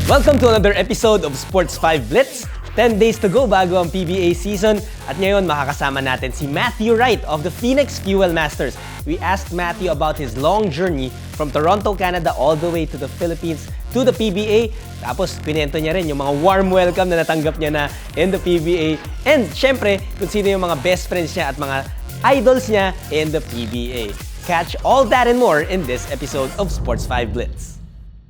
Welcome to another episode of Sports5 Blitz. 10 days to go bago ang PBA season at ngayon makakasama natin si Matthew Wright of the Phoenix Fuel Masters. We asked Matthew about his long journey from Toronto, Canada all the way to the Philippines to the PBA. Tapos pinento niya rin yung mga warm welcome na natanggap niya na in the PBA. And syempre, kung sino yung mga best friends niya at mga idols niya in the PBA. Catch all that and more in this episode of Sports5 Blitz.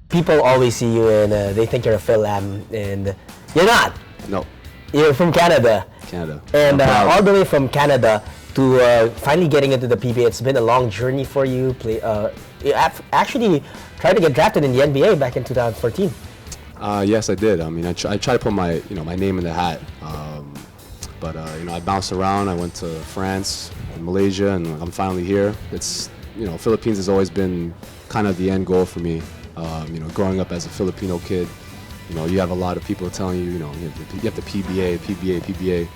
People always see you and they think you're a Phil-Am and you're not. No. You're from Canada. Canada. And all the way from Canada to finally getting into the PBA. It's been a long journey for you. You actually tried to get drafted in the NBA back in 2014. Yes, I did. I mean, I tried to put my name in the hat. But I bounced around. I went to France and Malaysia, and I'm finally here. It's Philippines has always been kind of the end goal for me. Growing up as a Filipino kid, you have a lot of people telling you, you have the PBA.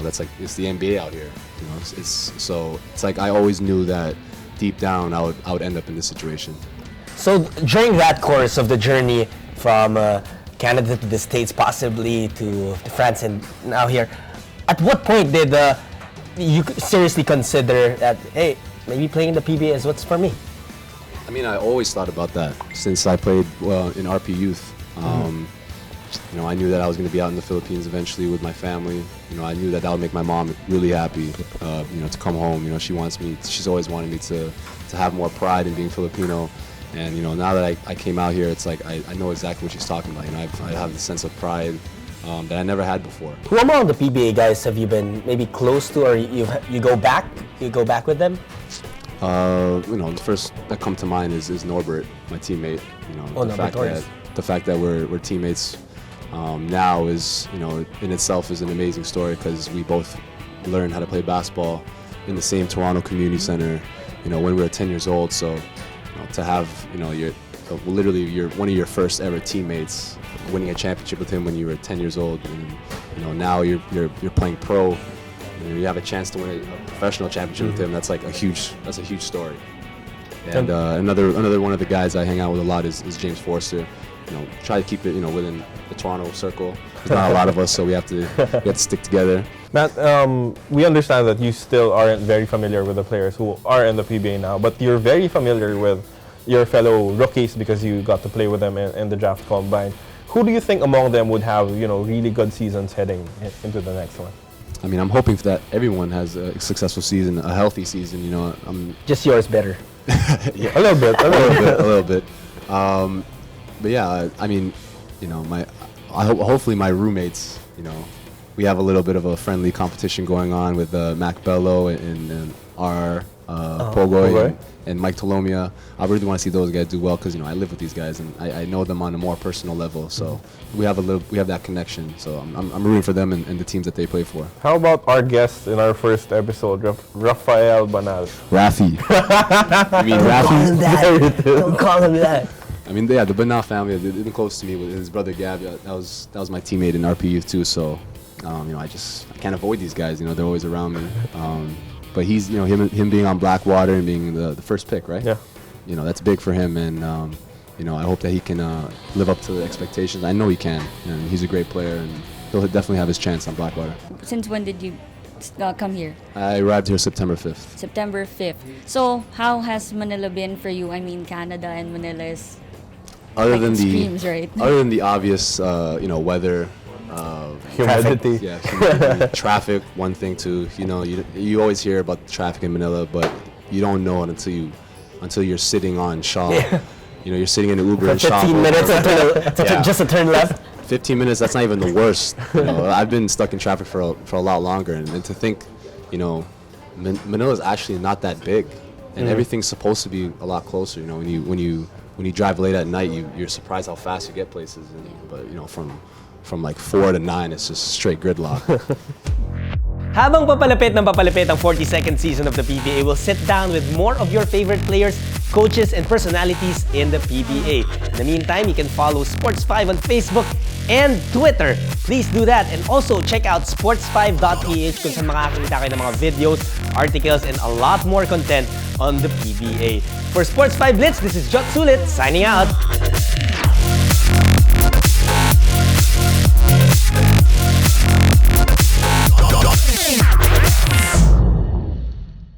That's like it's the NBA out here. It's like I always knew that deep down I would end up in this situation. So during that course of the journey from Canada to the States, possibly to France, and now here, at what point did you seriously consider that, hey, maybe playing in the PBA is what's for me? I mean, I always thought about that since I played in RP Youth. I knew that I was going to be out in the Philippines eventually with my family. I knew that would make my mom really happy. To come home. She's always wanted me to have more pride in being Filipino. And now that I came out here, it's like I know exactly what she's talking about. I have the sense of pride that I never had before. Who among the PBA guys have you been maybe close to, or you go back? You go back with them? The first that come to mind is Norbert, my teammate. The fact that we're teammates now is in itself is an amazing story because we both learned how to play basketball in the same Toronto Community Center. When we were 10 years old. So to have you're one of your first ever teammates winning a championship with him when you were 10 years old, and now you're playing pro. You have a chance to win a professional championship with him. That's a huge story. And another one of the guys I hang out with a lot is James Forster. Try to keep it within the Toronto circle. There's not a lot of us, so we have to stick together. Matt, we understand that you still aren't very familiar with the players who are in the PBA now, but you're very familiar with your fellow rookies because you got to play with them in the draft combine. Who do you think among them would have really good seasons heading into the next one? I mean, I'm hoping that everyone has a successful season, a healthy season. Just yours better. Yeah, a little bit. But yeah, I mean, hopefully my roommates, we have a little bit of a friendly competition going on with Mac Bello and our Pogoy and Mike Tolomia. I really want to see those guys do well because I live with these guys and I know them on a more personal level. So we have that connection. So I'm rooting for them and the teams that they play for. How about our guest in our first episode, Rafael Banal? Rafi. You mean Rafi? Don't call him that. I mean, the Banal family, they've been close to me with his brother Gab. That was my teammate in RP Youth too. So, I can't avoid these guys. They're always around me. But he's, him being on Blackwater and being the first pick, right? Yeah. That's big for him, and I hope that he can live up to the expectations. I know he can, and he's a great player, and he'll definitely have his chance on Blackwater. Since when did you come here? I arrived here September 5th. September 5th. So how has Manila been for you? I mean, Canada and Manila is extremes, right? Other than the obvious, weather. Humidity. Humidity. Traffic, one thing too. You always hear about the traffic in Manila, but you don't know it until you're sitting on Shaw. Yeah. You're sitting in an Uber in Shaw. 15 minutes just a turn left. 15 minutes. That's not even the worst. I've been stuck in traffic for a lot longer, and to think, Manila is actually not that big, and everything's supposed to be a lot closer. When you drive late at night, you're surprised how fast you get places. But from like 4 to 9, it's just straight gridlock. Habang papalapit ang 42nd season of the PBA, we'll sit down with more of your favorite players, coaches, and personalities in the PBA. In the meantime, you can follow Sports5 on Facebook and Twitter. Please do that, and also check out sports5.ph kung saan makakakita kayo ng mga videos, articles, and a lot more content on the PBA. For Sports5 Blitz, this is Jot Sulit signing out.